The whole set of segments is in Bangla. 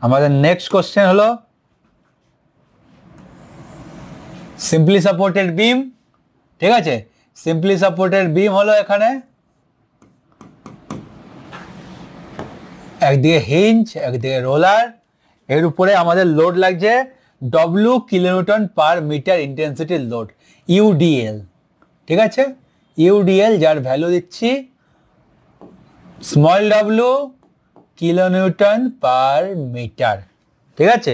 আমাদের নেক্সট কোশ্চেন হলো সিম্পলি সাপোর্টেড বিম। ঠিক আছে, সিম্পলি সাপোর্টেড বিম হলো এখানে একদিকে হিঞ্জ একদিকে রোলার, এর উপরে আমাদের লোড লাগছে W kilonewton per metre intensity load, UDL. ঠিক আছে, ইউডিএল যার ভ্যালু দিচ্ছি small W kilonewton per metre. ঠিক আছে,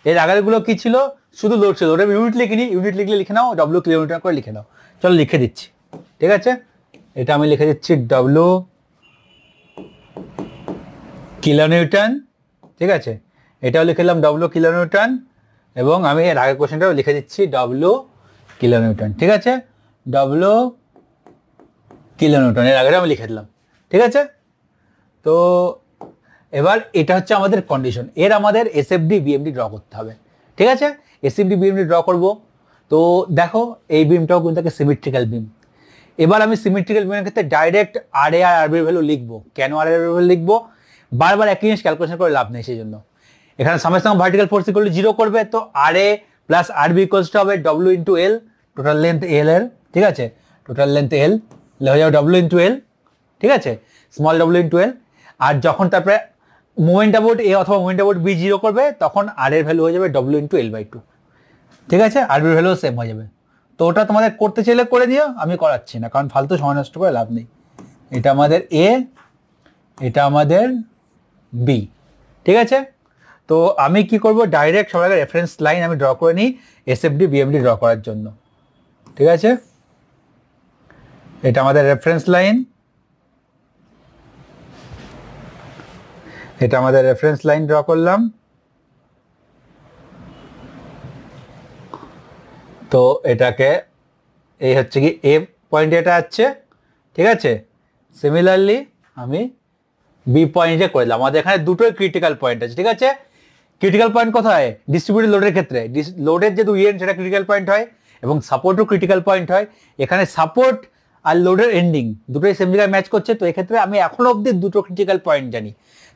এর আগেরগুলো কি ছিল, শুধু লোড ছিল, ওটা ইউনিট লিখিনি, ইউনিট লিখলে লিখে নাও, ডব্লিউ কিলোমিটার করে লিখে নাও। চলো লিখে দিচ্ছি। ঠিক আছে, এটা আমি লিখে দিচ্ছি ডব্লিউ কিলোনিউটন। ঠিক আছে, এটাও লিখে দিলাম ডব্লিউ কিলোনিউটন, এবং আমি এর আগের কোশ্চেনটাও লিখে দিচ্ছি ডব্লিউ কিলোনিউটন। ঠিক আছে, ডব্লিউ কিলোনিউটন এর আগেটা আমি লিখে দিলাম। ঠিক আছে, তো এবার এটা হচ্ছে আমাদের কন্ডিশন, এর আমাদের এসএফডি বিএমডি ড্র করতে হবে। ঠিক আছে, এসএফডি বিএমডি ড্র করব। তো দেখো এই বিমটাও কিন্তু একটা সিমেট্রিক্যাল বিম। এবার আমি সিমেট্রিক্যাল বিমের ক্ষেত্রে ডাইরেক্ট আর এ আর আরবি ভ্যালু লিখবো। কেন আর এর ভ্যালু লিখবো, বারবার একই জিনিস ক্যালকুলেশন করে লাভ নেই, সেই জন্য এখানে সামের ভার্টিক্যাল ফোর্স ইকুয়াল টু 0 করবে, তো আর এ প্লাস আরবি ইকুয়ালস টু হবে ডব্লিউ ইন্টু এল, টোটাল লেন্থ এল এর। ঠিক আছে, টোটাল লেন্থ এল হয়ে যাবে ডব্লিউ ইন্টু এল। ঠিক আছে, স্মল ডব্লিউ ইন্টু এল। আর যখন তারপরে মোমেন্ট অ্যাবাউট এ অথবা মোমেন্ট অ্যাবাউট বি 0 করবে, তখন আর এর ভ্যালু হয়ে যাবে ডব্লিউ ইন্টু এল বাই 2। ঠিক আছে, আরবির ভ্যালু সেম হয়ে যাবে। তো ওটা তোমাদের করতে চাইলে করে দিও, আমি করাচ্ছি না, কারণ ফালতু সময় নষ্ট করে লাভ নেই। এটা আমাদের এ, এটা আমাদের বি। ঠিক আছে, তো আমি কি করব, ডাইরেক্ট সবার আগে রেফারেন্স লাইন আমি ড্র করে নিই এসএফডি বিএমডি ড্র করার জন্য। ঠিক আছে, এটা আমাদের রেফারেন্স লাইন, এটা আমাদের রেফারেন্স লাইন ড্র করলাম। তো এটাকে এই হচ্ছে কি এ পয়েন্টে এটা আছে। ঠিক আছে, সিমিলারলি আমি বি পয়েন্টে করে দিলাম। আমাদের এখানে দুটোই ক্রিটিক্যাল পয়েন্ট আছে। ঠিক আছে, ক্রিটিক্যাল পয়েন্ট কোথায়, ডিস্ট্রিবিউটেড লোডের ক্ষেত্রে লোডের যে 2 এন্ড সেটা ক্রিটিক্যাল পয়েন্ট হয়, এবং সাপোর্টও ক্রিটিক্যাল পয়েন্ট হয়। এখানে সাপোর্ট আর লোডের এন্ডিং দুটোই সেম জায়গায় ম্যাচ করছে, তো এক্ষেত্রে আমি এখন অব্দি দুটো ক্রিটিক্যাল পয়েন্ট জানি।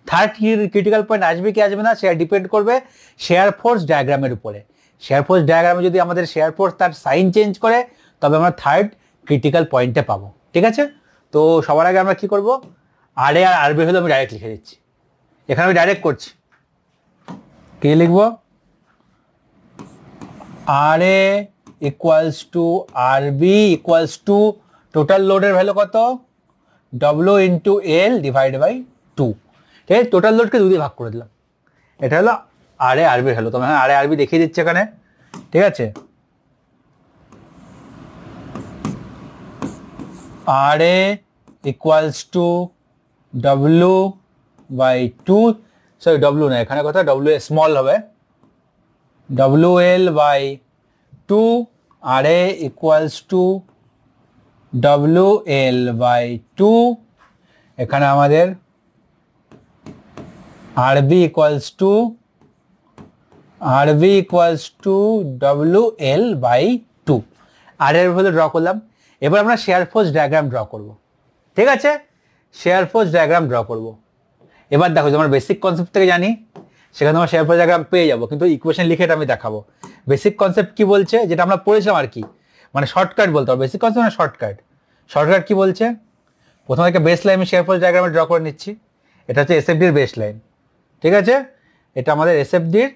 থার্ড ক্রিটিক্যাল পয়েন্ট আসবে কি আসবে না, সেটা ডিপেন্ড করবে শেয়ার ফোর্স ডায়াগ্রামের উপরে। শেয়ার ফোর্স ডায়াগ্রামে যদি আমাদের শেয়ার ফোর্স তার সাইন চেঞ্জ করে, তবে আমরা থার্ড ক্রিটিক্যাল পয়েন্টে পাবো। ঠিক আছে, তো সবার আগে আমরা কি করব, আর এ আর আরবি হলে আমি ডাইরেক্ট লিখে দিচ্ছি। এখানে আমি ডাইরেক্ট করছি, কি লিখবো, R A equals to R B equals to total লোডের ভ্যালু কত, W into L divide by 2। ঠিক আছে, টোটাল লোডকে 2 দিয়ে ভাগ করে দিলাম। এটা হলো আর এ আরবি ভ্যালু, তোমার আর এ আরবি দেখিয়ে দিচ্ছে এখানে। ঠিক আছে, R A equals to W by 2, sorry W না, এখানে কথা ডব্লিউ স্মল হবে, W L by 2, R A equals to W L by 2। এখানে আমাদের RB equals to W L by 2। আর এর ভ্যালু ড্র করলাম। এবার আমরা শেয়ার ফোর্স ডায়াগ্রাম ড্র করব। ঠিক আছে, শেয়ার ফোর্স ডায়াগ্রাম ড্র করব। এবার দেখো, যে আমরা বেসিক কনসেপ্ট থেকে জানি, সেখানে আমরা শেয়ার ফোর্স ডায়াগ্রাম পেয়ে যাবো, কিন্তু ইকুয়েশন লিখে এটা আমি দেখাবো। বেসিক কনসেপ্ট কি বলছে, যেটা আমরা পড়েছিলাম আর কি, মানে শর্টকাট বলতে হবে। বেসিক কনসেপ্ট মানে শর্টকাট কি বলছে, প্রথমে একটা বেস লাইন আমি শেয়ার ফোর্স ডায়াগ্রামে ড্র করে নিচ্ছি। এটা হচ্ছে এসএফডির বেস লাইন। ঠিক আছে, এটা আমাদের এসএফডির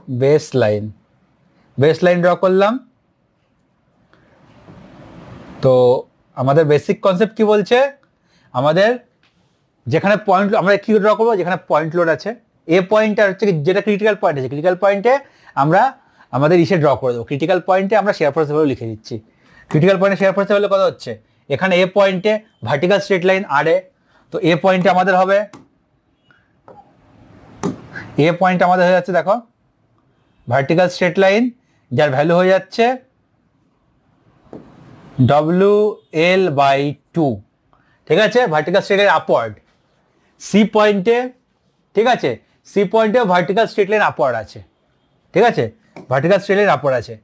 বেস লাইন ড্র করলাম। তো আমাদের বেসিক কনসেপ্ট কি বলছে, আমাদের যেখানে পয়েন্ট আমরা কি ড্র করবো, যেখানে পয়েন্ট লোড আছে, এ পয়েন্টটা হচ্ছে যেটা ক্রিটিক্যাল পয়েন্ট আছে, ক্রিটিক্যাল পয়েন্টে আমরা আমাদের ইসে ড্র করে দেবো। ক্রিটিক্যাল পয়েন্টে আমরা শেয়ার ফোর্স ভ্যালু লিখে দিচ্ছি। ক্রিটিক্যাল পয়েন্টে শেয়ার ফোর্স ভ্যালু কত হচ্ছে, এখানে এ পয়েন্টে ভার্টিক্যাল স্ট্রেট লাইন আর এ, তো এ পয়েন্টে আমাদের হবে, এ পয়েন্ট আমাদের হয়ে যাচ্ছে, দেখো ভার্টিক্যাল স্ট্রেট লাইন, যার ভ্যালু হয়ে যাচ্ছে ডব্লিউ এল বাই 2। ঠিক আছে, vertical straight line upward. C পয়েন্টে, ঠিক আছে, সি পয়েন্টে ভার্টিক্যাল স্ট্রেট লাইন আপওয়ার্ড আছে। ঠিক আছে, ভার্টিক্যাল স্ট্রেট লাইন আপওয়ার্ড আছে।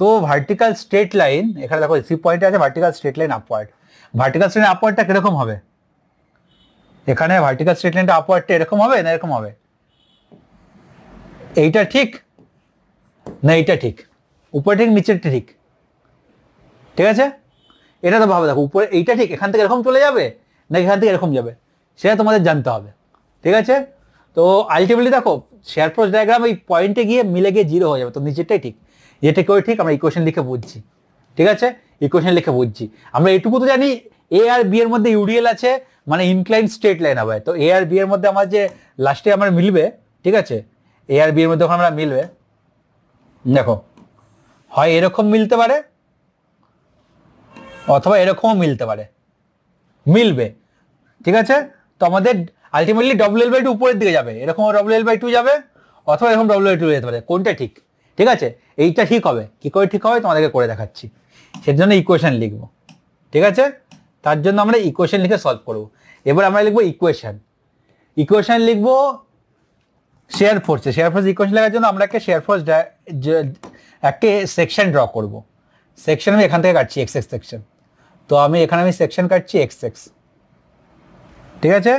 তো ভার্টিক্যাল স্ট্রেট লাইন এখানে দেখো সি পয়েন্টে আছে vertical straight line upward. Vertical straight line আপওয়ার্ডটা কিরকম হবে, এখানে ভার্টিক্যাল স্ট্রেট লাইনটা আপওয়ার্ডটা এরকম হবে না এরকম হবে, এইটা ঠিক না এইটা ঠিক, উপরে ঠিক নিচেরটা ঠিক, ঠিক আছে? এটা তো ভাবে দেখো, উপরে এইটা ঠিক এখান থেকে এরকম চলে যাবে না এখান থেকে এরকম যাবে, সেটা তোমাদের জানতে হবে, ঠিক আছে? তো আলটিমেটলি দেখো শেয়ার ফোর্স ডায়াগ্রাম এই পয়েন্টে গিয়ে মিলে গিয়ে 0 হয়ে যাবে, তো নিচেরটাই ঠিক, যেটা কেউ ঠিক আমরা ইকুয়েশন লিখে বুঝছি, ঠিক আছে? ইকুয়েশন লিখে বুঝছি আমরা এইটুকু তো জানি এ আর বি এর মধ্যে ইউডিএল আছে, মানে ইনক্লাইন স্ট্রেট লাইন হবে, তো এ আর বি এর মধ্যে আমার যে লাস্টে আমার মিলবে, ঠিক আছে? এ আর বি এর মধ্যে আমরা মিলবে, দেখো হয় এরকম মিলতে পারে অথবা এরকমও মিলতে পারে, মিলবে, ঠিক আছে? তো আমাদের আলটিমেটলি WL/2 উপরের দিকে যাবে, এরকম WL/2 যাবে অথবা এরকম WL/2 যেতে পারে, কোনটা ঠিক? ঠিক আছে, এইটা ঠিক হবে, কি করে ঠিক হবে তোমাদেরকে করে দেখাচ্ছি, সের জন্য ইকুয়েশন লিখবো, ঠিক আছে? তার জন্য আমরা ইকুয়েশন লিখে সলভ করব। এবার আমরা লিখবো ইকুয়েশন লিখবো শেয়ার ফোর্সে, শেয়ার ফোর্স ইকুয়েশন লেখার জন্য আমরা একটা শেয়ার ফোর্স একটা সেকশন ড্র করব। সেকশন আমি এখান থেকে কাটছি এক্স এক্স সেকশন, তো আমি এখানে সেকশন কাটছি এক্স এক্স, ঠিক আছে?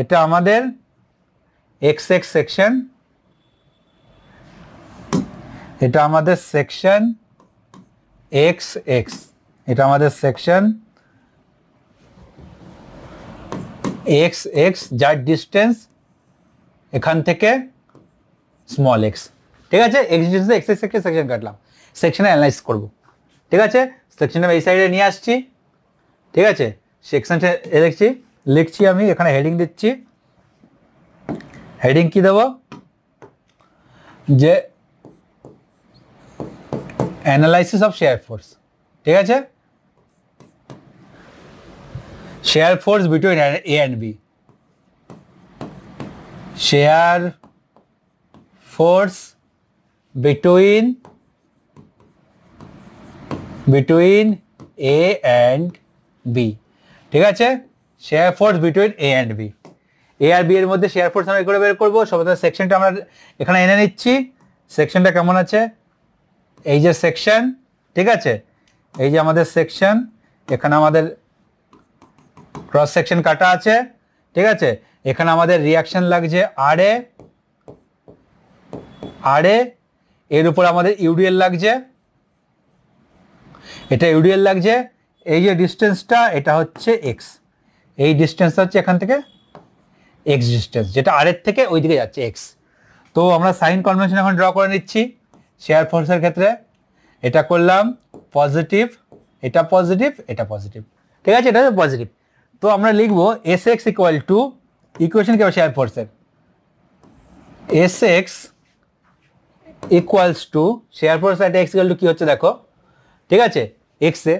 এটা আমাদের এক্স এক্স সেকশন, এটা আমাদের সেকশন এক্স এক্স, এটা আমাদের সেকশন এক্স এক্স, যার ডিস্টেন্স এখান থেকে স্মল এক্স, ঠিক আছে? এক্স ডিস্টেন্সে এক্স এক্স একটা সেকশন কাটলাম, সেকশনে অ্যানালাইজ করব, ঠিক আছে? সেকশনটা এই সাইডে নিয়ে আসছি, ঠিক আছে? সেকশনটা লিখছি আমি এখানে, হেডিং দিচ্ছি, হেডিং কি দেব, যে অ্যানালাইসিস অফ শেয়ার ফোর্স, ঠিক আছে? Shear force between A and B, shear force between A and B, ঠিক আছে? Shear force between A and B, A আর বি এর মধ্যে শেয়ার ফোর্স আমরা করে বের করবো। সর্বপ্রথম সেকশনটা আমরা এখানে এনে নিচ্ছি, সেকশনটা কেমন আছে, এই যে সেকশন, ঠিক আছে? এই যে আমাদের সেকশন, এখানে আমাদের ক্রস সেকশন কাটা আছে, ঠিক আছে? এখানে আমাদের রিয়াকশন লাগছে আর এর উপর আমাদের ইউডিএল লাগছে, এটা ইউডিএল লাগছে, এই যে ডিস্টেন্সটা এটা হচ্ছে এক্স, এই ডিস্টেন্সটা হচ্ছে এখান থেকে এক্স ডিস্টেন্স, যেটা আর এর থেকে ওই দিকে যাচ্ছে এক্স। তো আমরা সাইন কনভেনশন এখন ড্র করে নিচ্ছি শেয়ার ফোর্সের ক্ষেত্রে, এটা করলাম পজিটিভ, এটা পজিটিভ, এটা পজিটিভ, ঠিক আছে? এটা পজিটিভ, তো আমরা লিখবো S x equal to, equation কি হবে শেয়ার ফোর্সের, S x equals to share force at x equal to কি হচ্ছে দেখো, ঠিক আছে? এক্স এ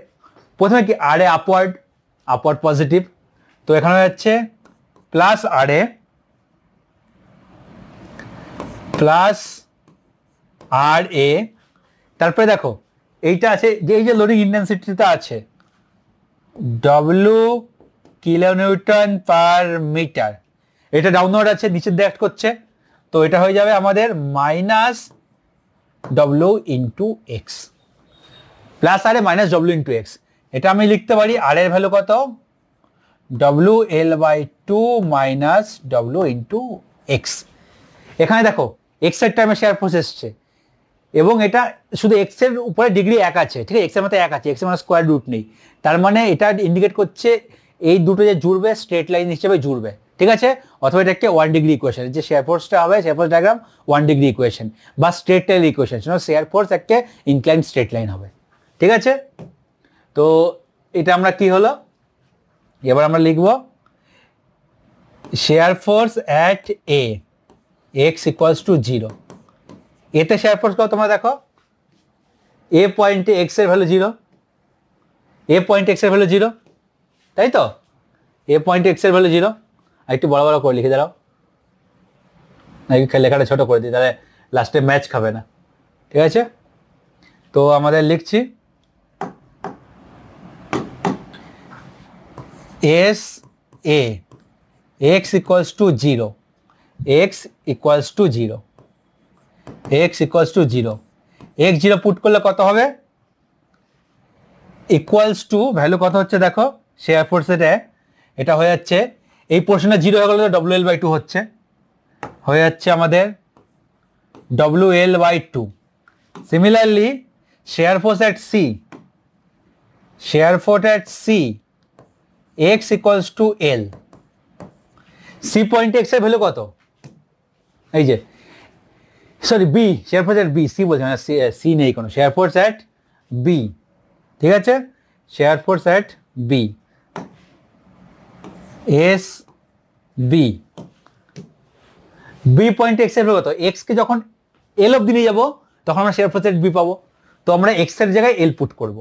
প্রথমে কি আর এ আপওয়ার্ড পজিটিভ, তো এখানে হচ্ছে প্লাস আর এ প্লাস আর এ, তারপরে দেখো এইটা আছে যে এই যে লোডিং ইন্টেন্সিটিটা আছে ডব্লিউ কিলোনিউটন পার মিটার, এটা ডাউনওয়ার্ড আছে, নিচের দিকে অ্যাক্ট করছে, তো এটা হয়ে যাবে আমাদের minus W into X, plus R A minus W into X. এটা আমি লিখতে পারি আর এর ভ্যালু কত, W L by two minus W into X. এখানে দেখো এক্স এর টাইমে শেয়ার ফোর্স এসছে, এবং এটা শুধু এক্স এর উপরে ডিগ্রি 1 আছে, ঠিক আছে? এক্স এর মধ্যে 1 আছে, এক্স এর মানে স্কোয়ার রুট নেই, তার মানে এটা ইন্ডিকেট করছে এই দুটো যে জুড়বে স্ট্রেট লাইন হিসেবে জুড়বে, ঠিক আছে? অথবা এটা একটা 1 ডিগ্রি ইকুয়েশন, যে শেয়ার ফোর্সটা হবে shear force diagram 1 degree equation বা straight line equation, shear force একটা ইনক্লাইন স্ট্রেট লাইন হবে, ঠিক আছে? তো এটা আমরা কি হলো, এবার আমরা লিখব share force at A X equals two 0, এতে শেয়ার ফোর্স কত তোমরা দেখো, এ পয়েন্টে এক্স এর ভ্যালু 0, এ পয়েন্টে এক্স এর ভ্যালু 0, তাই তো? এ পয়েন্টে এক্স এর ভ্যালু 0, আর একটু বড় বড় করে লিখে দাঁড়াও, নাকি লেখাটা ছোট করে দিই, তাহলে লাস্টে ম্যাচ খাবে না, ঠিক আছে? তো আমাদের লিখছি S A X equals two 0, x equals two 0, x equals two 0, x 0 put করলে কত হবে, ইকুয়ালস টু ভ্যালু কত হচ্ছে দেখো শেয়ার ফোর্সের, এটা হয়ে যাচ্ছে এই পোর্শনে 0 হয়ে গেলে WL/2 হচ্ছে, হয়ে যাচ্ছে আমাদের WL/2. Similarly, shear force at C, X equals to L. C point X এর ভ্যালু কত? এই যে sorry B, shear force at B, C বলছি না, C নেই কোনো, shear force at B, ঠিক আছে, shear force at B, S B, B point X এর ভ্যালু কত? X কে যখন L অবধি নিয়ে যাবো তখন আমরা shear force at B পাবো, তো আমরা X এর জায়গায় L পুট করব,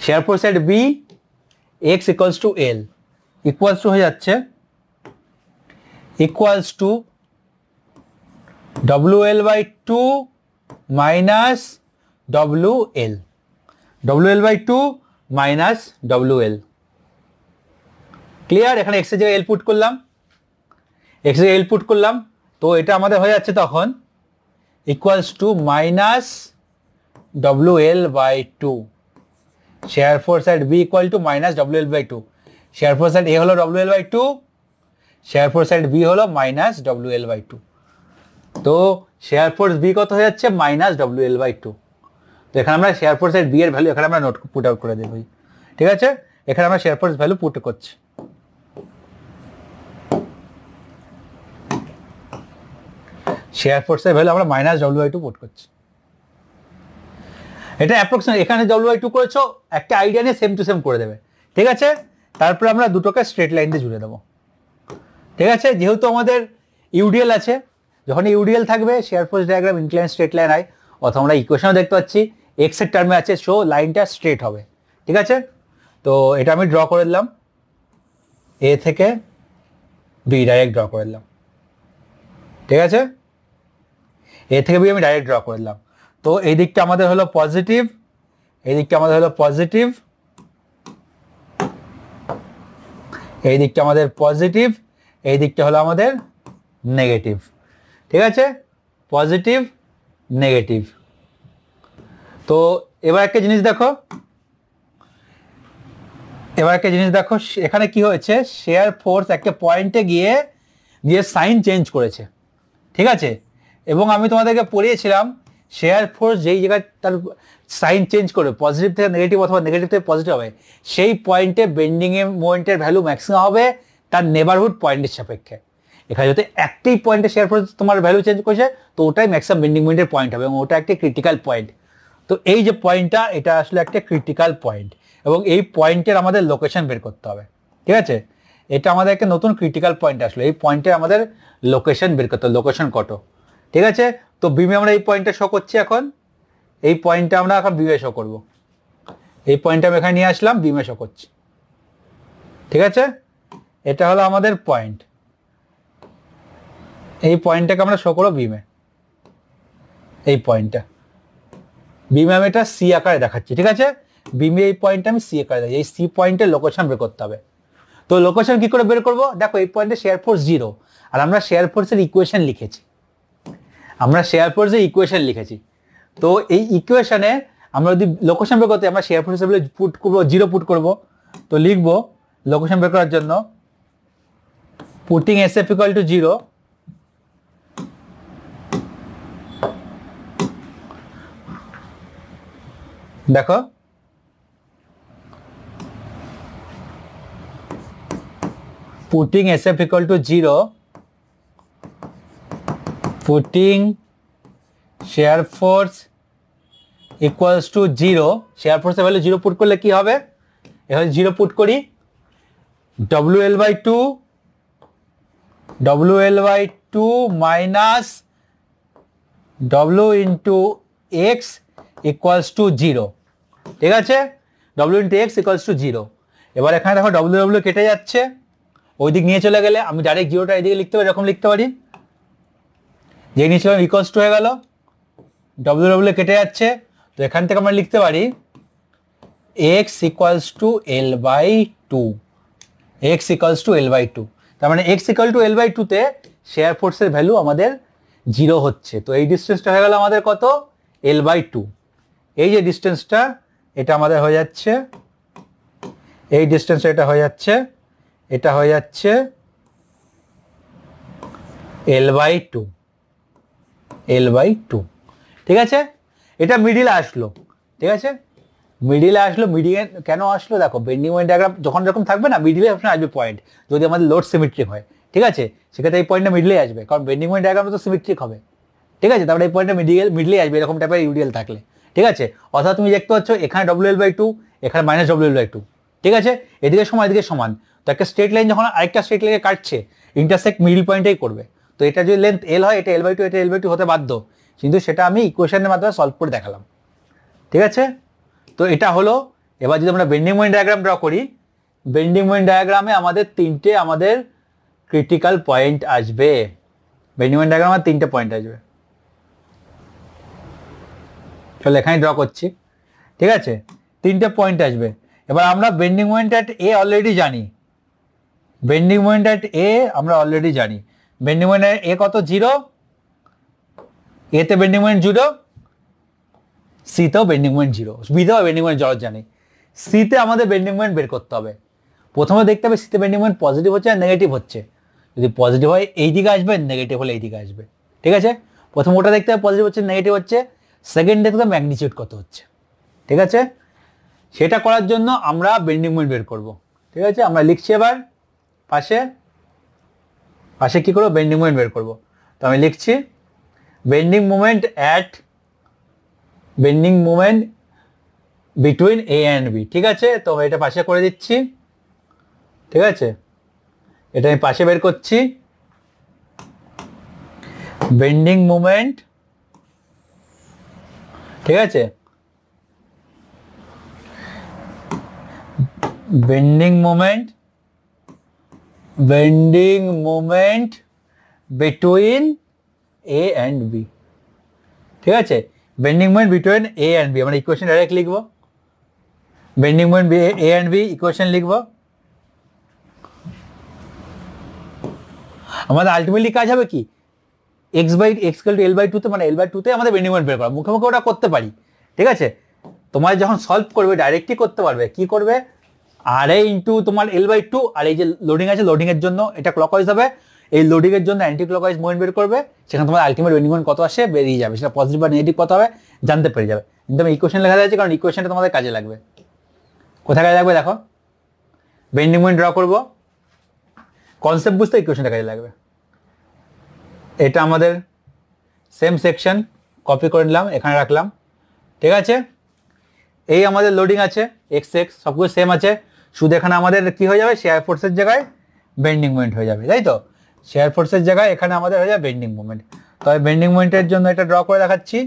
shear force at B X equals to L equals to হয়ে যাচ্ছে equals to WL/2 minus WL, WL/2 minus WL, clear? এখানে X এর জায়গায় L পুট করলাম, X এর জায়গায় L পুট করলাম, তো এটা আমাদের হয়ে যাচ্ছে তখন equals to minus WL/2, shear force at B equal to minus WL/2, shear force at A হলো WL/2, shear force at B হলো minus WL/2, তো shear force B কত হয়ে যাচ্ছে? minus WL/2, তো এখানে আমরা shear force at B এর ভ্যালু এখানে আমরা নোট পুট আউট করে দেব, ঠিক আছে, এখানে আমরা shear force ভ্যালু পুট করছি, shear force এর ভ্যালু আমরা minus W/2 পুট করছি, এটা অ্যাপ্রক্সিমেট, এখানে W/2 করেছো একটা আইডিয়া নিয়ে সেম টু সেম করে দেবে, ঠিক আছে, তারপরে আমরা দুটোকে স্ট্রেট লাইন দিয়ে জুড়ে দেবো, ঠিক আছে, যেহেতু আমাদের ইউডিএল আছে, যখন ইউডিএল থাকবে share force diagram incline straight line হয়, অথবা আমরা ইকুয়েশনও দেখতে পাচ্ছি এক্স এর টার্মে আছে, সো লাইনটা স্ট্রেট হবে, ঠিক আছে, তো এটা আমি ড্র করে দিলাম, এ থেকে বি ডাইরেক্ট ড্র করে দিলাম, ঠিক আছে, এ থেকে বি আমি ডাইরেক্ট ড্র করে দিলাম, তো এই দিকটা আমাদের হলো পজিটিভ, এই দিকটা আমাদের হলো পজিটিভ, এই দিকটা আমাদের পজিটিভ, এই দিকটা হলো আমাদের নেগেটিভ, ঠিক আছে, পজিটিভ নেগেটিভ, তো এবার একটা জিনিস দেখো, এখানে কি হয়েছে, শেয়ার ফোর্স একটা পয়েন্টে গিয়ে সাইন চেঞ্জ করেছে, ঠিক আছে, এবং আমি তোমাদেরকে পড়িয়েছিলাম শেয়ার ফোর্স যেই জায়গায় তার সাইন চেঞ্জ করবে, পজিটিভ থেকে নেগেটিভ অথবা নেগেটিভ থেকে পজিটিভ হবে, সেই পয়েন্টে বেন্ডিং এর মোমেন্টের ভ্যালু ম্যাক্সিমাম হবে তার নেবারহুড পয়েন্টের সাপেক্ষে, এখানে যদি একটি পয়েন্টে শেয়ার ফোর্স তোমার ভ্যালু চেঞ্জ করছে তো ওটাই ম্যাক্সিমাম বেন্ডিং মোমেন্টের পয়েন্ট হবে, এবং ওটা একটা ক্রিটিক্যাল পয়েন্ট, তো এই যে পয়েন্টটা এটা আসলে একটা ক্রিটিক্যাল পয়েন্ট, এবং এই পয়েন্টের আমাদের লোকেশন বের করতে হবে, ঠিক আছে, এটা আমাদের একটা নতুন ক্রিটিক্যাল পয়েন্ট আসলে, এই পয়েন্টে আমাদের লোকেশন বের করতে হবে, লোকেশন কত, ঠিক আছে, তো বিমে আমরা এই পয়েন্টটা শো করছি, এখন এই পয়েন্টটা আমরা এখন বিমে শো করব, এই পয়েন্টটা আমি এখানে নিয়ে আসলাম, বিমে শো করছি, ঠিক আছে, এটা হলো আমাদের পয়েন্ট, এই পয়েন্টটাকে আমরা শো করব বিমে, এই পয়েন্টটা বিমে আমি এটা সি আকারে দেখাচ্ছি, ঠিক আছে, বিমে এই পয়েন্টটা আমি সি আকারে দেখাচ্ছি, এই সি পয়েন্টের লোকেশন বের করতে হবে, তো লোকেশন কি করে বের করব, দেখো এই পয়েন্টে শেয়ার ফোর্স 0, আর আমরা শেয়ার ফোর্সের ইকুয়েশন লিখেছি, তো এই ইকুয়েশনে আমরা যদি লোকেশন বের করতে আমরা শেয়ার ফোর্স পুট করবো 0 পুট করব, তো লিখবো লোকেশন বের করার জন্য পুটিং SF ইকুয়াল টু 0, দেখো putting SF equal to 0, putting share force equals to 0, share ফোর্সের ভ্যালু 0 পুট করলে কি হবে, এখানে 0 পুট করি, WL/2 minus W into x equals two 0, ঠিক আছে, W into x equals two 0, এবার এখানে দেখো W কেটে যাচ্ছে, ওই দিক নিয়ে চলে গেলে আমি ডাইরেক্ট 0টা এদিকে লিখতে পারি, এরকম লিখতে পারি, যে নিয়েছিলাম ইকুয়ালস টু হয়ে গেল, W কেটে যাচ্ছে, তো এখান থেকে আমরা লিখতে পারি x equals to L/2, x equals to L/2, তার মানে x ইকুয়াল টু L/2 তে শেয়ার ফোর্সের ভ্যালু আমাদের 0 হচ্ছে, তো এই ডিসটেন্সটা হয়ে গেল আমাদের কত, L/2, এই যে ডিসটেন্সটা এটা আমাদের হয়ে যাচ্ছে, এই ডিসটেন্সটা এটা হয়ে যাচ্ছে, এটা হয়ে যাচ্ছে L/2, L/2, ঠিক আছে। এটা মিডিলে আসলো, ঠিক আছে, মিডিলে আসলো। মিডিলে কেন আসলো দেখো, বেন্ডিং মোমেন্ট ডায়াগ্রাম যখন এরকম থাকবে না, মিডিলে অপশন আসবে পয়েন্ট, যদি আমাদের লোড সিমেট্রিক হয়, ঠিক আছে, সেক্ষেত্রে এই পয়েন্টটা মিডলে আসবে, কারণ বেন্ডিং মোমেন্ট ডায়াগ্রাম তো সিমেট্রিক হবে, ঠিক আছে, তারপরে এই পয়েন্টটা মিডলে আসবে এরকম টাইপের ইউডিএল থাকলে, ঠিক আছে। অর্থাৎ তুমি দেখতে পাচ্ছ এখানে WL/2, এখানে -WL/2, ঠিক আছে, এদিকে সমান এদিকে সমান। তো একটা স্ট্রেট লাইন যখন আরেকটা স্ট্রেট লাইনে কাটছে, ইন্টারসেক্ট মিডল পয়েন্টেই করবে। তো এটা যদি লেন্থ L হয়, এটা L/2, এটা L/2 হতে বাধ্য, কিন্তু সেটা আমি ইকুয়েশনের মাধ্যমে সলভ করে দেখালাম, ঠিক আছে। তো এটা হলো। এবার যদি আমরা বেন্ডিং মোমেন্ট ডায়াগ্রাম ড্র করি, বেন্ডিং মোমেন্ট ডায়াগ্রামে আমাদের তিনটে ক্রিটিক্যাল পয়েন্ট আসবে। বেন্ডিং মোমেন্ট ডায়াগ্রামে 3টে পয়েন্ট আসবে। চলো এখানে ড্র করছি, ঠিক আছে, 3টে পয়েন্ট আসবে। এবার আমরা bending moment at A already জানি, বেন্ডিং মোমেন্ট এট এ আমরা অলরেডি জানি। বেন্ডিং মোমেন্ট এ কত? 0, এতে বেন্ডিং মোমেন্ট 0, সিতেও বেন্ডিং মোমেন্ট 0, বিতেও বেন্ডিং মোমেন্ট 0 জানি। সিতে আমাদের বেন্ডিং মোমেন্ট বের করতে হবে। প্রথমে দেখতে হবে সিতে বেন্ডিং মোমেন্ট পজিটিভ হচ্ছে আর নেগেটিভ হচ্ছে। যদি পজিটিভ হয় এই দিকে আসবে, নেগেটিভ হলে এই দিকে আসবে, ঠিক আছে। প্রথম ওটা দেখতে হবে পজিটিভ হচ্ছে নেগেটিভ হচ্ছে, সেকেন্ড দেখতে হবে ম্যাগনিটিউড কত হচ্ছে, ঠিক আছে। সেটা করার জন্য আমরা বেন্ডিং মোমেন্ট বের করব, ঠিক আছে। আমরা লিখছি এবার পাশে পাশে কি করবো, বেন্ডিং মোমেন্ট বের করব। তো আমি লিখছি bending moment between A and B, ঠিক আছে। তো এটা পাশে করে দিচ্ছি, ঠিক আছে, এটা আমি পাশে বের করছি। বেন্ডিং মোমেন্ট, ঠিক আছে, bending moment between A and B, ঠিক আছে। Bending moment between A and B, আমরা ইকুয়েশন ডাইরেক্ট লিখবো। Bending moment A and B equation লিখবো। আমাদের আলটিমেটলি কাজ হবে কি, x/L/2 তে, মানে L/2 তে আমাদের বেন্ডিং মোমেন্ট বের করা। মুখে মুখে ওটা করতে পারি, ঠিক আছে। তোমার যখন সলভ করবে ডাইরেক্টলি করতে পারবে। কি করবে, RA ইন্টু তোমার L/2, আর এই যে লোডিং আছে, লোডিং এর জন্য এটা ক্লকওয়াইজ হবে, এই লোডিং এর জন্য অ্যান্টি ক্লকওয়াইজ মোমেন্ট বের করবে। সেখানে তোমার আলটিমেট বেন্ডিং মোমেন্ট কত আসে বেরিয়ে যাবে, সেটা পজিটিভ বা নেগেটিভ কত হবে জানতে পেরে যাবে। কিন্তু আমি ইকুয়েশন লেখা যাচ্ছে, কারণ ইকুয়েশনটা তোমাদের কাজে লাগবে। কোথায় কাজে লাগবে দেখো, বেন্ডিং মোমেন্ট ড্র করবো, কনসেপ্ট বুঝতে ইকুয়েশনটা কাজে লাগবে। এটা আমাদের সেম সেকশন, কপি করে নিলাম, এখানে রাখলাম, ঠিক আছে। এই আমাদের লোডিং আছে, x সবগুলো সেম আছে, শুধু এখানে আমাদের কি হয়ে যাবে, শেয়ার ফোর্সের জায়গায় বেন্ডিং মোমেন্ট হয়ে যাবে, তাই তো। শেয়ার ফোর্সের জায়গায় এখানে আমাদের হয়ে যাবে বেন্ডিং মোমেন্ট। তবে বেন্ডিং মোমেন্টের জন্য এটা ড্র করে দেখাচ্ছি,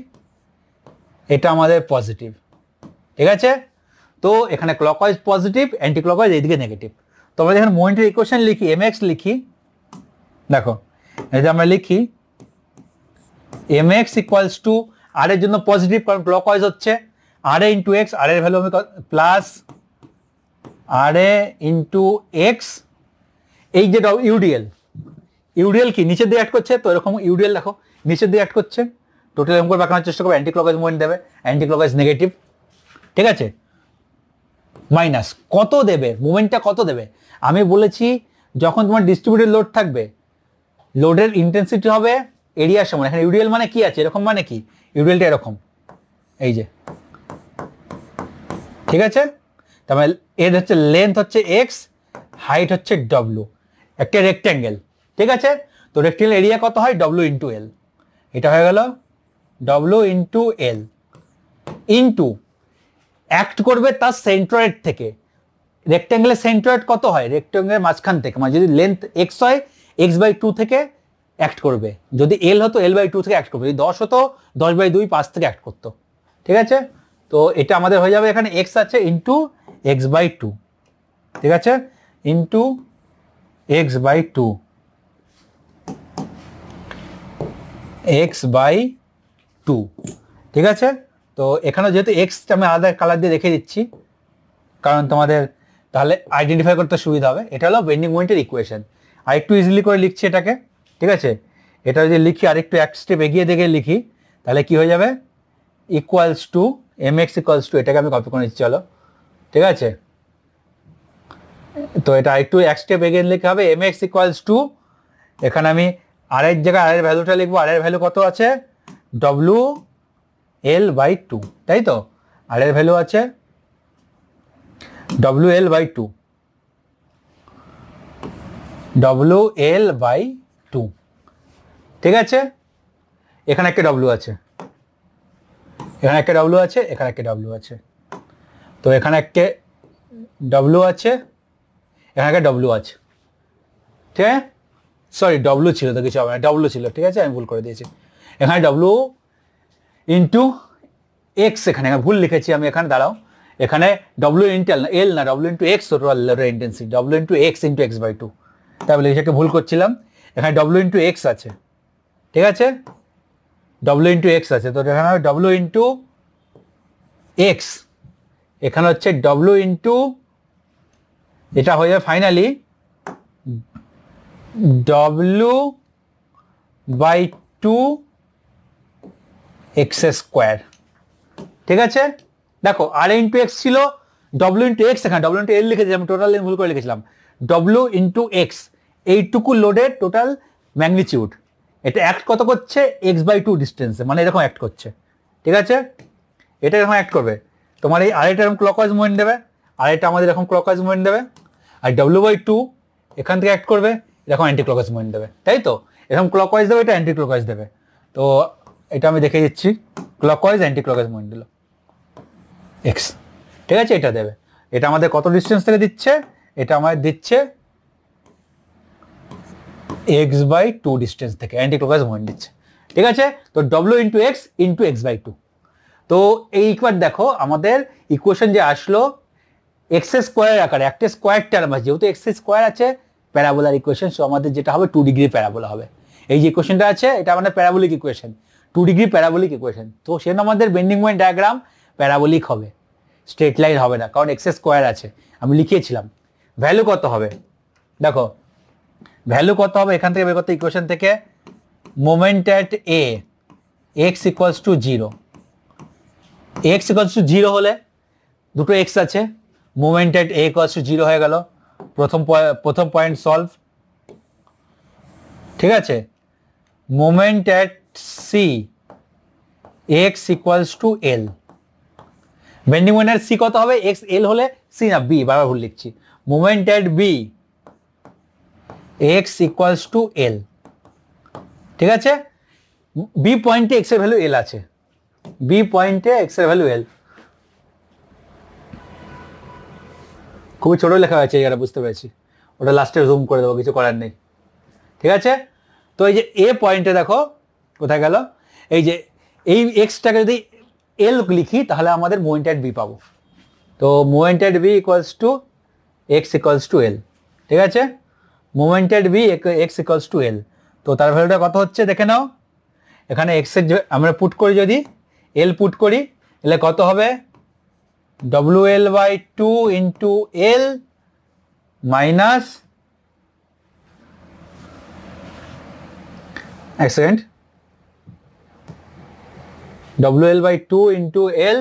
এটা আমাদের পজিটিভ, ঠিক আছে। তো এখানে ক্লকওয়াইজ পজিটিভ, অ্যান্টি ক্লকওয়াইজ এইদিকে নেগেটিভ। তো আমরা যখন মোমেন্টের ইকুয়েশন লিখি, mx লিখি, দেখো এই যে আমরা লিখি mx ইকুয়ালস টু, আর এর জন্য পজিটিভ কারণ ক্লকওয়াইজ হচ্ছে, RA ইন্টু এক্স, আর এর ভ্যালু আমি প্লাস RA ইন্টু এক্স, এই যে ইউডিএল কি নিচের দিকে অ্যাড করছে, তো এরকম ইউডিএল দেখো নিচের দিকে অ্যাড করছে, টোটাল এরকম করে বাঁকানোর চেষ্টা করবে, অ্যান্টি ক্লকওয়াইজ মোমেন্ট দেবে, অ্যান্টি ক্লকওয়াইজ নেগেটিভ, ঠিক আছে। মাইনাস কত দেবে, মোমেন্টটা কত দেবে, আমি বলেছি যখন তোমার ডিস্ট্রিবিউটেড লোড থাকবে, লোডের ইন্টেন্সিটি হবে এরিয়ার সমান। এখানে ইউডিএল মানে কি আছে, এরকম মানে কি, ইউডিএলটা এরকম, এই যে, ঠিক আছে। তারপরে এর হচ্ছে লেন্থ হচ্ছে এক্স, হাইট হচ্ছে ডব্লিউ, একটা রেক্ট্যাঙ্গেল, ঠিক আছে। তো রেক্ট্যাঙ্গেল এরিয়া কত হয়, ডব্লিউ ইন্টু এল, এটা হয়ে গেল ডব্লিউ ইন্টু এল, ইন্টু অ্যাক্ট করবে তার সেন্ট্রয়েড থেকে। রেক্ট্যাঙ্গেলের সেন্ট্রয়েড কত হয়, রেক্ট্যাঙ্গেলের মাঝখান থেকে, মানে যদি লেন্থ এক্স হয় x/2 থেকে অ্যাক্ট করবে, যদি এল হতো L/2 থেকে অ্যাক্ট করবে, যদি 10 হতো 10/2 5 থেকে অ্যাক্ট করতো, ঠিক আছে। তো এটা আমাদের হয়ে যাবে, এখানে x আছে ইন্টু x/2, ঠিক আছে, ইন্টু x/2, x/2, ঠিক আছে। তো এখানে যেহেতু x আমি আলাদা কালার দিয়ে রেখে দিচ্ছি, কারণ তোমাদের তাহলে আইডেন্টিফাই করতে সুবিধা হবে। এটা হলো বেন্ডিং মোমেন্টের ইকুয়েশন। আরেকটু ইজিলি করে লিখছি এটাকে, ঠিক আছে। এটা যদি লিখি আরেকটু এক স্টেপ এগিয়ে দেখে লিখি, তাহলে কি হয়ে যাবে, equals to mx equals to, এটাকে আমি কপি করে নিচ্ছি, চলো, ঠিক আছে। তো এটা একটু এক স্টেপ এগিয়ে লিখতে হবে, mx ইকুয়ালস টু, এখানে আমি আর এর জায়গায় আর এর ভ্যালুটা লিখবো, আর এর ভ্যালু কত আছে, ডব্লিউ এল বাই টু, তাই তো? আর এর ভ্যালু আছে W L by two, W L by two, ঠিক আছে? এখানে একটা ডব্লিউ আছে, এখানে একটা ডব্লিউ আছে, এখানে একটা ডব্লিউ আছে, তো এখানে একটা ডব্লিউ আছে, এখানে একটা ডব্লিউ আছে, ঠিক আছে? সরি, ডব্লিউ ছিল তো, কিছু হবে না, ডব্লিউ ছিল, ঠিক আছে, আমি ভুল করে দিয়েছি। এখানে ডব্লিউ ইন্টু এক্স, এখানে ভুল লিখেছি আমি, এখানে দাঁড়াও, এখানে ডব্লিউ ইন্টু এল না, W into X total intensity, W into X by two, তাহলে এটাকে ভুল করছিলাম। এখানে ডব্লিউ ইন্টু এক্স আছে, ঠিক আছে, ডব্লিউ ইন্টু এক্স আছে, তো এখানে ডব্লিউ ইন্টু এক্স, এখানে হচ্ছে ডব্লিউ ইন্টু, এটা হয়ে যাবে finally W by two X square, ঠিক আছে? দেখো আর ইন্টু এক্স ছিল, ডব্লিউ ইন্টু এক্স, এখানে ডব্লিউ ইন্টু এল লিখেছি, আমি টোটাল ভুল করে লিখেছিলাম, ডব্লিউ ইন্টু এক্স, এইটুকু লোডের টোটাল ম্যাগনিটিউড, এটা অ্যাক্ট কত করছে, এক্স বাই টু ডিস্টেন্সে, মানে এরকম অ্যাক্ট করছে, ঠিক আছে? এটা এরকম অ্যাক্ট করবে, তোমার এই আড়াইটা এরকম ক্লকওয়াইজ মুভমেন্ট দেবে, আড়াইটা আমাদের এরকম ক্লকওয়াইজ মুভমেন্ট দেবে, আর ডব্লিউ বাই টু এখান থেকে অ্যাক্ট করবে, এরকম অ্যান্টি ক্লকওয়াইজ মুভমেন্ট দেবে, তাই তো? এরকম ক্লকওয়াইজ দেবে, এটা অ্যান্টি ক্লকওয়াইজ দেবে, তো এটা আমি দেখে দিচ্ছি, ক্লকওয়াইজ অ্যান্টি ক্লকওয়াইজ মুভমেন্ট দিল এক্স, ঠিক আছে? এটা দেবে, এটা আমাদের কত ডিস্টেন্স থেকে দিচ্ছে, এটা আমাদের দিচ্ছে এক্স বাই টু ডিস্টেন্স থেকে অ্যান্টি ক্লকওয়াইজ মুভমেন্ট দিচ্ছে, ঠিক আছে? তো W into X by two, তো এইবার দেখো আমাদের ইকুয়েশন যে আসলো এক্স স্কোয়ার আকারে, একটা স্কোয়ার টার্ম আছে, যেহেতু এক্স স্কোয়ার আছে প্যারাবোলার ইকুয়েশন, সো আমাদের যেটা হবে 2 ডিগ্রি প্যারাবোলা হবে। এই যে ইকুয়েশনটা আছে এটা আমাদের parabolic equation, 2 degree parabolic equation, তো সেজন্য আমাদের বেন্ডিং মোমেন্ট ডায়াগ্রাম প্যারাবোলিক হবে, স্ট্রেট লাইন হবে না, কারণ এক্স স্কোয়ার আছে, আমি লিখিয়েছিলাম। ভ্যালু কত হবে দেখো, ভ্যালু কত হবে এখান থেকে বের করতে, ইকুয়েশন থেকে moment at A X equals to zero, X equals to zero হলে দুটো এক্স আছে, moment at A equals to zero হয়ে গেল, প্রথম পয়েন্ট সলভ, ঠিক আছে? Moment at C X equals to L, bending moment C কত হবে, এক্স এল হলে সি না বি, বারবার ভুল লিখছি, moment at B X equals to L, ঠিক আছে? বি পয়েন্টে এক্স এর ভ্যালু এল আছে, বি পয়েন্টে এক্স এর ভ্যালু এল, খুবই ছোট লেখা হয়েছে এটা বুঝতে পেরেছি, ওটা লাস্টে জুম করে দেবো, কিছু করার নেই, ঠিক আছে? তো এই যে এ পয়েন্টে দেখো কোথায় গেল, এই যে এই এক্সটাকে যদি এল লিখি তাহলে আমাদের মোমেন্ট অ্যাট বি পাবো, তো moment at B equals to X equals to L, ঠিক আছে? Moment at B X equals to L, তো তার ভ্যালুটা কত হচ্ছে দেখে নাও, এখানে এক্স এর আমরা পুট করি, যদি এল পুট করি তাহলে কত হবে, W L by two into L minus, এক second, W L by two into L,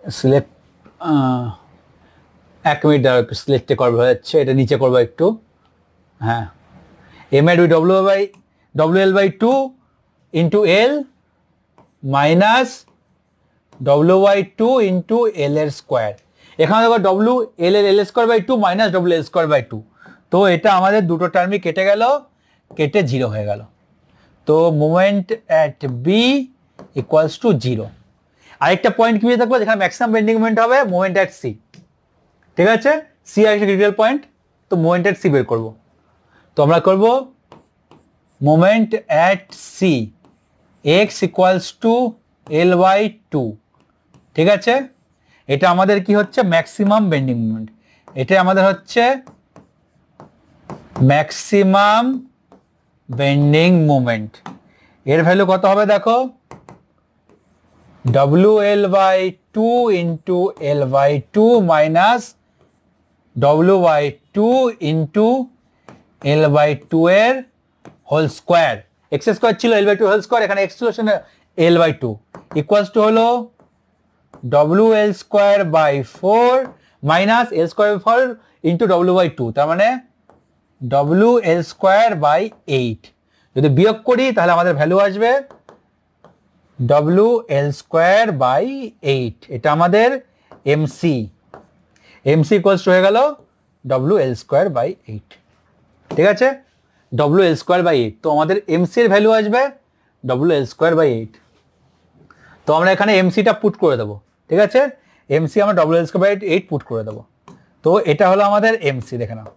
select, এক মিনিট দাঁড়াও, একটু সিলেক্টে করবো, হচ্ছে এটা নিচে করবো একটু, হ্যাঁ, এম এড W L by two into L minus W by two into L এর স্কোয়ার, এখানে দেখো W L L square by two minus W L square by two, তো এটা আমাদের দুটো টার্মই কেটে গেল, কেটে জিরো হয়ে গেল, তো moment at B equals to zero. আরেকটা পয়েন্ট কি থাকবে যেখানে ম্যাক্সিমাম বেন্ডিং মোমেন্ট হবে, মোমেন্ট অ্যাট সি, ঠিক আছে? সি আরেকটা ক্রিটিক্যাল পয়েন্ট, তো মোমেন্ট অ্যাট সি বের করবো, তো আমরা করবো moment at C X equals to L by two, ঠিক আছে? এটা আমাদের কি হচ্ছে, ম্যাক্সিমাম বেন্ডিং মোমেন্ট, এটা আমাদের হচ্ছে ম্যাক্সিমাম বেন্ডিং মোমেন্ট, এর ভ্যালু কত হবে দেখো, W L by two into L by two minus W by two into L by two এর হোল স্কোয়ার, এক্স স্কোয়ার ছিল L by two whole square, এখানে এক্স ছিল L by two, equals to হলো W L square by four minus L square by four into W by two, তার মানে W L square by eight, যদি বিয়োগ করি তাহলে আমাদের ভ্যালু আসবে ডব্লিউ এল স্কোয়ার বাই 8, এটা আমাদের এমসি। এমসি ইকুয়ালস হয়ে গেল ডব্লিউ এল স্কোয়ার বাই 8, ঠিক আছে, ডব্লিউ এল স্কোয়ার বাই 8। তো আমাদের এমসি এর ভ্যালু আসবে ডব্লিউ এল স্কোয়ার বাই 8। তো আমরা এখানে এমসিটা পুট করে দেবো, ঠিক আছে, এমসি আমরা W L square by 8 put করে দেবো। তো এটা হলো আমাদের এমসি, দেখে নাও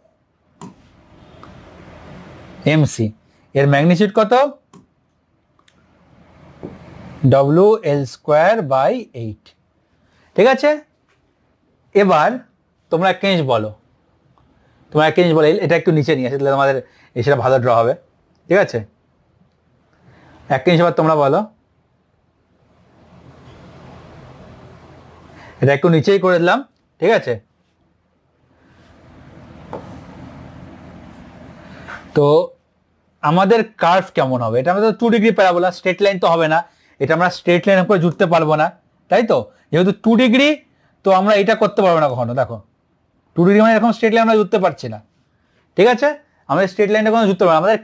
এমসি এর ম্যাগনিটিউড কত, ডব্লিউ এল স্কোয়ার বাই 8, ঠিক আছে। এবার তোমরা একটা জিনিস বলো, এটা একটু নিচে নিয়ে আসে, তাহলে তোমাদের সেটা ভালো ড্র হবে, ঠিক আছে। একটা জিনিস এবার তোমরা বলো, এটা একটু নিচেই করে দিলাম, ঠিক আছে। তো আমাদের কার্ভ কেমন হবে, এটা আমাদের 2 ডিগ্রি প্যারাবোলা, স্ট্রেট লাইন তো হবে না, এটা আমরা স্ট্রেট লাইন করে জুড়তে পারবো না, তাই তো, যেহেতু 2 ডিগ্রি, তো আমরা এটা করতে পারবো না কখনো। দেখো 2 ডিগ্রি মানে এরকম স্ট্রেট লাইন আমরা জুড়তে পারছি না, ঠিক আছে, আমাদের স্ট্রেট লাইনটা কোনো জুড়তে পারবো না, আমাদের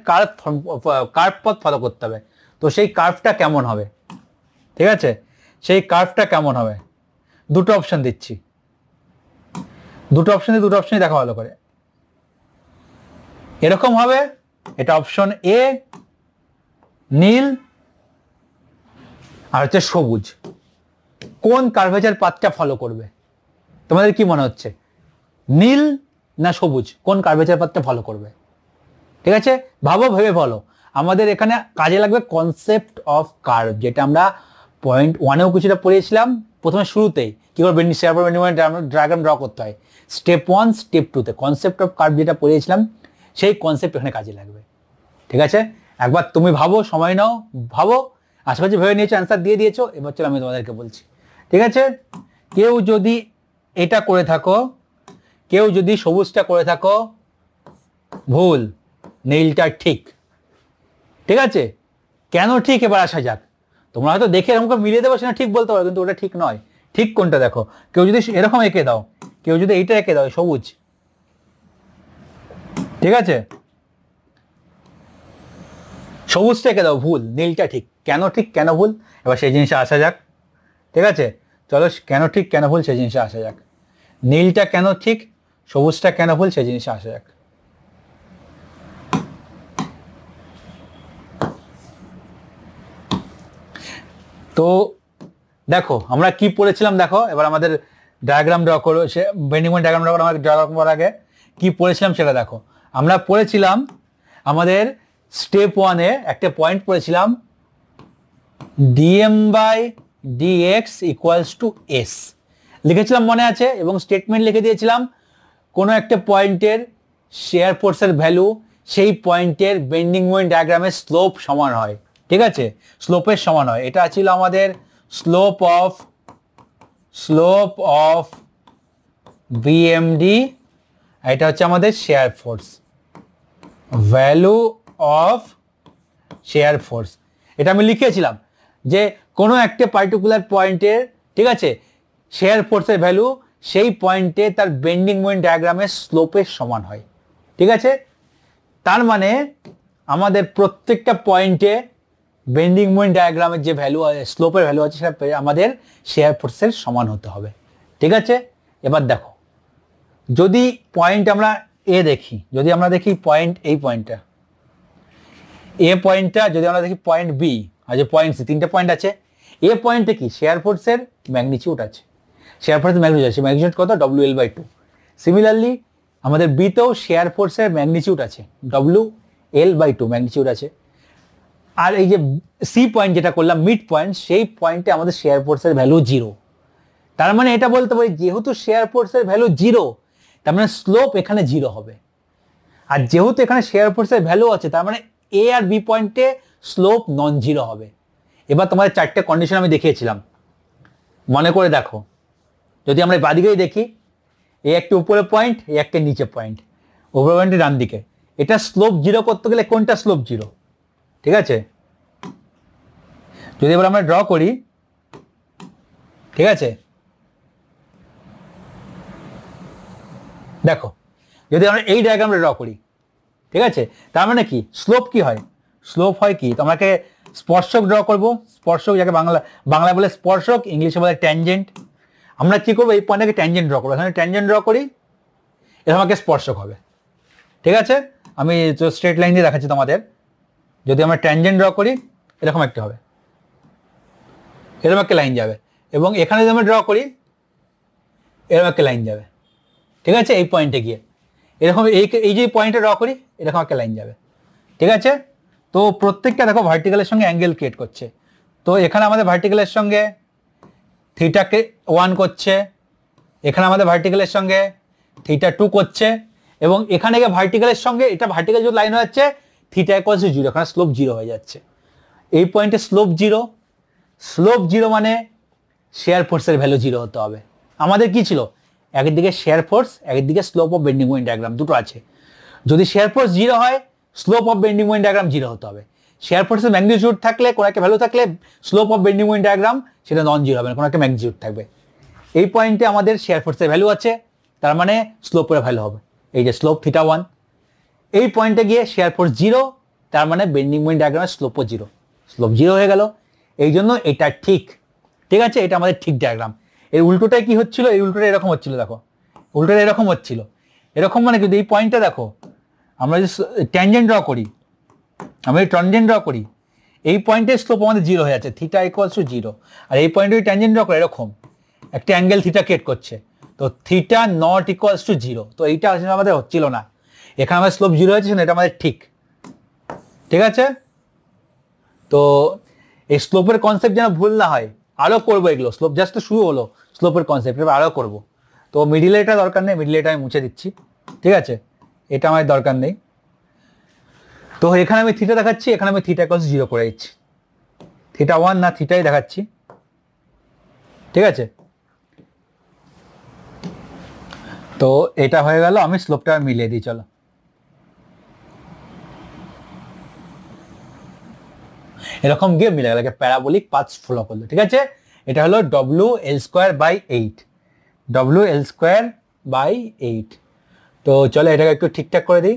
কার্ভ পথ ফলো করতে হবে। তো সেই কার্ভটা কেমন হবে, ঠিক আছে, সেই কার্ভটা কেমন হবে, দুটো অপশন দিচ্ছি, দুটো অপশনই দেখো ভালো করে। এরকম হবে, এটা অপশন এ নীল, আর হচ্ছে সবুজ। কোন কার্ভেচার পাথটা ফলো করবে তোমাদের কি মনে হচ্ছে, নীল না সবুজ, কোন কার্ভেচার পাথটা ফলো করবে, ঠিক আছে, ভাবো, ভেবে বলো। আমাদের এখানে কাজে লাগবে কনসেপ্ট অফ কার্ভ, যেটা আমরা পয়েন্ট 1-এও কিছুটা পড়িয়েছিলাম প্রথমে শুরুতেই, কি করে ডায়াগ্রাম ড্র করতে হয়, স্টেপ 1 স্টেপ 2-তে কনসেপ্ট অফ কার্ভ যেটা পড়িয়েছিলাম, সেই কনসেপ্ট এখানে কাজে লাগবে, ঠিক আছে। একবার তুমি ভাবো, সময় নাও, ভাবো, আশা করছি ভেবে নিয়েছো, অ্যান্সার দিয়ে দিয়েছো। এবার চলো আমি তোমাদেরকে বলছি, ঠিক আছে। কেউ যদি এটা করে থাকো, কেউ যদি সবুজটা করে থাকো, ভুল, নীলটা ঠিক, ঠিক আছে। কেন ঠিক, এবার আসা যাক। তোমরা হয়তো দেখে এরকম মিলিয়ে দেবো, সেটা ঠিক বলতে পারো, কিন্তু ওটা ঠিক নয়। ঠিক কোনটা দেখো, কেউ যদি এরকম এঁকে দাও, কেউ যদি এইটা এঁকে দাও, সবুজ, ঠিক আছে, সবুজটা এঁকে দাও, ভুল, নীলটা ঠিক। কেন ঠিক কেন ভুল, এবার সেই জিনিসে আসা যাক, ঠিক আছে। চলো কেন ঠিক কেন ভুল সেই জিনিসে আসা যাক, নীলটা কেন ঠিক, সবুজটা কেন ভুল সেই জিনিসে আসা যাক। তো দেখো আমরা কি পড়েছিলাম, দেখো এবার আমাদের ডায়াগ্রাম ড্র করো, সে বেন্ডিং মোমেন্ট ডায়াগ্রাম ড্র করো, আমরা ড্র করার আগে কি পড়েছিলাম সেটা দেখো। আমরা পড়েছিলাম আমাদের স্টেপ 1-এ একটা পয়েন্ট পড়েছিলাম, dm by dx equals to s লিখেছিলাম, মনে আছে, এবং স্টেটমেন্ট লিখে দিয়েছিলাম, কোনো একটা পয়েন্টের শেয়ার ফোর্সের ভ্যালু সেই পয়েন্টের বেন্ডিং মোমেন্ট ডায়াগ্রামের স্লোপ সমান হয়, ঠিক আছে, স্লোপের সমান হয়। এটা ছিল আমাদের স্লোপ অফ বিএমডি, এটা হচ্ছে আমাদের share force, value of share force. এটা আমি লিখেছিলাম যে কোনো একটা পার্টিকুলার পয়েন্টের, ঠিক আছে, শেয়ার ফোর্সের ভ্যালু সেই পয়েন্টে তার বেন্ডিং মোমেন্ট ডায়াগ্রামের স্লোপের সমান হয়, ঠিক আছে। তার মানে আমাদের প্রত্যেকটা পয়েন্টে বেন্ডিং মোমেন্ট ডায়াগ্রামের যে ভ্যালু, স্লোপের ভ্যালু আছে, সেটা আমাদের শেয়ার ফোর্সের সমান হতে হবে, ঠিক আছে। এবার দেখো, যদি পয়েন্ট আমরা এ দেখি, যদি আমরা দেখি পয়েন্ট, এই পয়েন্টটা এ পয়েন্টটা, যদি আমরা দেখি পয়েন্ট বি আর যে পয়েন্ট সি, তিনটা পয়েন্ট আছে। এ পয়েন্টে কি শেয়ার ফোর্সের ম্যাগনিটিউড আছে, শেয়ার ফোর্সের ম্যাগনিটিউড আছে, ম্যাগনিটিউড কত, WL/2। সিমিলারলি আমাদের বিতেও শেয়ার ফোর্সের ম্যাগনিটিউড আছে, WL/2 ম্যাগনিটিউড আছে। আর এই যে সি পয়েন্ট যেটা করলাম মিড পয়েন্ট, সেই পয়েন্টে আমাদের শেয়ার ফোর্সের ভ্যালু 0। তার মানে এটা বলতে পারি, যেহেতু শেয়ার ফোর্সের ভ্যালু 0, তার মানে স্লোপ এখানে 0 হবে। আর যেহেতু এখানে শেয়ার ফোর্সের ভ্যালু আছে, তার মানে এ আর বি পয়েন্টে স্লোপ নন জিরো হবে। এবার তোমাদের চারটে কন্ডিশন আমি দেখিয়েছিলাম, মনে করে দেখো। যদি আমরা বাদিকেই দেখি, এই একটা উপরে পয়েন্ট, এই একটা নিচে পয়েন্ট, উপরে পয়েন্টের ডান দিকে, এটা স্লোপ 0 করতে গেলে কোনটা স্লোপ 0, ঠিক আছে। যদি এবার আমরা ড্র করি, ঠিক আছে, দেখো যদি আমরা এই ডায়াগ্রামটা ড্র করি, ঠিক আছে, তার মানে কি স্লোপ কি হয়, স্লোপ হয় কি, তোমাকে স্পর্শক ড্র করব, স্পর্শক যাকে বাংলা বলে স্পর্শক, ইংলিশে বলে ট্যানজেন্ট। আমরা কি করবো, এই পয়েন্টটাকে ট্যানজেন্ট ড্র করবো, এখানে ট্যানজেন্ট ড্র করি, এটা আমাকে স্পর্শক হবে। ঠিক আছে, আমি তো স্ট্রেট লাইন দিয়ে দেখাচ্ছি তোমাদের। যদি আমরা ট্যানজেন্ট ড্র করি এরকম একটা হবে, এরকম একটা লাইন যাবে, এবং এখানে যদি আমরা ড্র করি এরকম একটা লাইন যাবে। ঠিক আছে, এই পয়েন্টে গিয়ে এরকম এই যে পয়েন্টে ড্র করি এরকম একটা লাইন যাবে। ঠিক আছে, তো প্রত্যেকটা দেখো ভার্টিক্যালের সঙ্গে অ্যাঙ্গেল ক্রিয়েট করছে। তো এখানে আমাদের ভার্টিক্যালের সঙ্গে থিটাকে 1 করছে, এখানে আমাদের ভার্টিক্যালের সঙ্গে থিটা 2 করছে, এবং এখানে গিয়ে ভার্টিক্যালের সঙ্গে এটা ভার্টিক্যাল যে লাইন হয়ে যাচ্ছে থিটা ইকুয়ালস টু 0, এখানে স্লোপ 0 হয়ে যাচ্ছে। এই পয়েন্টে স্লোপ 0, স্লোপ 0 মানে শেয়ার ফোর্সের ভ্যালু 0 হতে হবে। আমাদের কি ছিল, একদিকে শেয়ার ফোর্স, একদিকে slope of bending moment diagram, দুটো আছে। যদি শেয়ার ফোর্স 0 হয় slope of bending moment diagram 0 হতে হবে। শেয়ার ফোর্সের ম্যাগনিটিউড থাকলে, কোনো একটা ভ্যালু থাকলে, slope of bending moment diagram সেটা নন 0 হবে না, কোনো একটা ম্যাগনিটিউড থাকবে। এই পয়েন্টে আমাদের শেয়ার ফোর্সের ভ্যালু আছে, তার মানে স্লোপের ভ্যালু হবে এই যে স্লোপ থিটা 1। এই পয়েন্টে গিয়ে শেয়ার ফোর্স 0, তার মানে বেন্ডিং মোমেন্ট ডায়াগ্রামের স্লোপও 0, স্লোপ 0 হয়ে গেল। এই জন্য এটা ঠিক। ঠিক আছে, এটা আমাদের ঠিক ডায়াগ্রাম। এর উল্টোটাই কি হচ্ছিল, এই উল্টোটা এরকম হচ্ছিল, দেখো উল্টোটা এরকম হচ্ছিল। এরকম মানে কিন্তু এই পয়েন্টটা দেখো, আমরা যদি ট্যানজেন্ট ড্র করি, আমরা যদি ট্যানজেন্ট ড্র করি, এই পয়েন্টের স্লোপ আমাদের 0 হয়ে যাচ্ছে, থিটা ইকুয়ালস টু 0। আর এই পয়েন্টে যদি ট্যানজেন্ট ড্র করে এরকম একটা অ্যাঙ্গেল থিটা ক্রিয়েট করছে, তো থিটা নট ইকুয়ালস টু 0, তো এইটা আসলে আমাদের হচ্ছিল না। এখানে আমাদের স্লোপ 0 হয়েছে, এটা আমাদের ঠিক। ঠিক আছে, তো এই স্লোপের কনসেপ্ট যেন ভুল না হয়, আরো করবো এগুলো। স্লোপ জাস্ট শুরু হলো, স্লোপের কনসেপ্ট এবার আরো করবো। তো মিডিলে এটা দরকার নেই, মিডিলে এটা আমি মুছে দিচ্ছি। ঠিক আছে, এটা আমার দরকার নেই। তো এখানে আমি থিটা দেখাচ্ছি, এখানে আমি থিটা ইকুয়ালস 0 করে দিচ্ছি, থিটা 1 না থিটাই দেখাচ্ছি। ঠিক আছে, তো এটা হয়ে গেল, আমি স্লোপটা মিলিয়ে দিই, চলো। এরকম গিয়ে মিলে গেল, প্যারাবোলিক পাথ ফলো করলো। ঠিক আছে, এটা হলো WL²/8, WL²/8। তো চলো এটাকে একটু ঠিকঠাক করে দিই।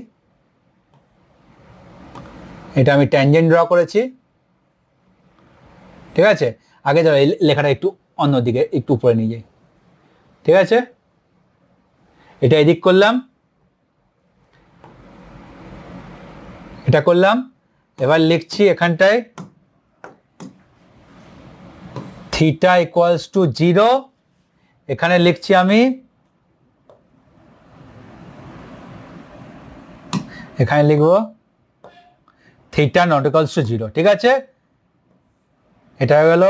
এটা আমি ট্যানজেন্ট ড্র করেছি। ঠিক আছে, আগে চলো এই লেখাটা একটু অন্যদিকে একটু উপরে নিয়ে যাই। ঠিক আছে, এটা এদিক করলাম, এটা করলাম। এবার লিখছি এখানটায় থিটা ইকুয়ালস টু 0, এখানে লিখছি আমি, এখানে লিখবো থিটা নট ইকুয়ালস টু 0। ঠিক আছে, এটা হয়ে গেল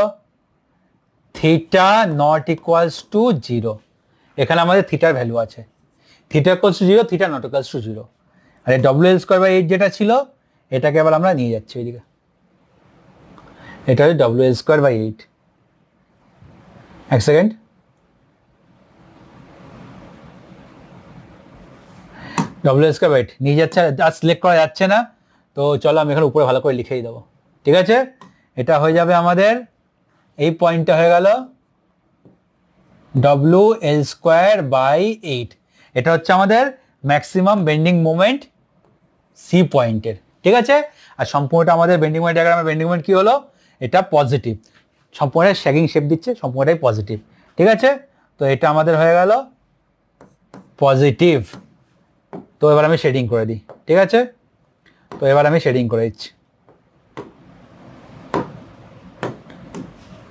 থিটা নট ইকুয়ালস টু 0। এখানে আমাদের থিটার ভ্যালু আছে, theta equals to 0, theta not equals to 0। আর এই WL²/8 যেটা ছিল এটাকে আবার আমরা নিয়ে যাচ্ছি ওইদিকে, এটা হচ্ছে WL²/8। এক সেকেন্ড, WL²/8 নিয়ে যাচ্ছে, আর সিলেক্ট করা যাচ্ছে না। তো চলো আমি এখানে উপরে ভালো করে লিখেই দেবো। ঠিক আছে, এটা হয়ে যাবে আমাদের, এই পয়েন্টটা হয়ে গেল WL²/8। এটা হচ্ছে আমাদের ম্যাক্সিমাম বেন্ডিং মোমেন্ট সি পয়েন্টের। ঠিক আছে, আর সম্পূর্ণটা আমাদের বেন্ডিং মোমেন্ট ডায়াগ্রামের বেন্ডিং মোমেন্ট কি হলো, এটা পজিটিভ, সম্পূর্ণ শ্যাগিং শেপ দিচ্ছে, সম্পূর্ণটাই পজিটিভ। ঠিক আছে, তো এটা আমাদের হয়ে গেল পজিটিভ। তো এবার আমি শেডিং করে দিই। ঠিক আছে, তো এবার আমি শেডিং করে দিচ্ছি,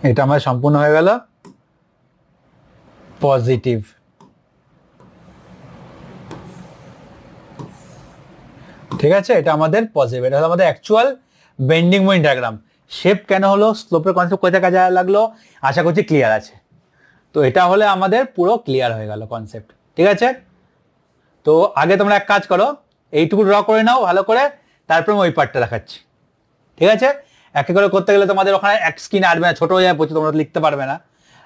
এটা আমার সম্পূর্ণ হয়ে গেল পজিটিভ। ঠিক আছে, এটা আমাদের পজিটিভ, এটা হলো আমাদের actual bending moment diagram. Shape কেন হলো, স্লোপের কনসেপ্ট কোথায় কাজে লাগলো, আশা করছি ক্লিয়ার আছে। তো এটা হলে আমাদের পুরো ক্লিয়ার হয়ে গেল কনসেপ্ট। ঠিক আছে, তো আগে তোমরা এক কাজ করো, এইটুকু ড্র করে নাও ভালো করে, তারপর আমি ওই পার্টটা দেখাচ্ছি। ঠিক আছে, একে করে করতে গেলে তোমাদের ওখানে এক স্ক্রিনে আসবে না, ছোট হয়ে যাবে, তোমরা লিখতে পারবে না।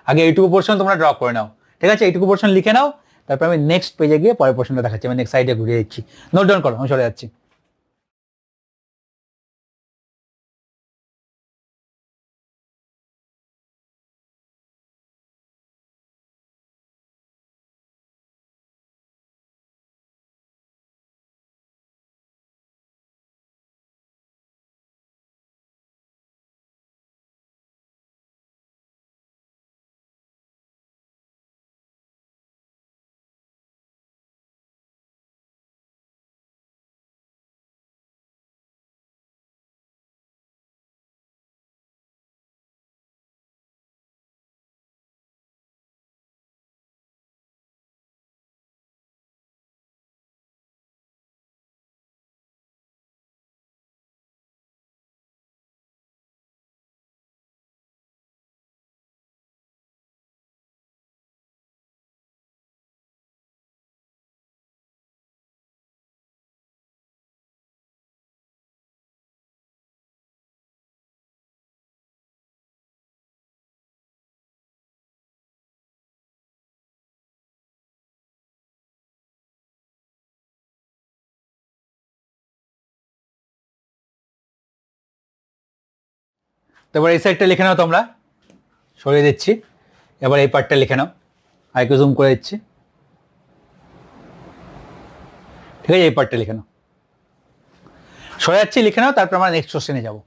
আগে এইটুকু পোর্শন তোমরা ড্র করে নাও। ঠিক আছে, এইটুকু পোর্শন লিখে নাও, তারপর আমি নেক্সট পেজে গিয়ে পরের পোর্শনটা দেখাচ্ছি। আমি নেক্সট সাইডে ঘুরিয়ে দিচ্ছি, নোট ডাউন করো, আমি চলে যাচ্ছি। তারপর এই সাইডটা লিখে নাও তোমরা, সরিয়ে দিচ্ছি। এবার এই পার্টটা লিখে নাও, আরেকটু জুম করে দিচ্ছি। ঠিক আছে, এই পার্টটা লিখে নাও, সরে যাচ্ছি, লিখে নাও, তারপর আমরা নেক্সট কোশ্চেনে যাবো।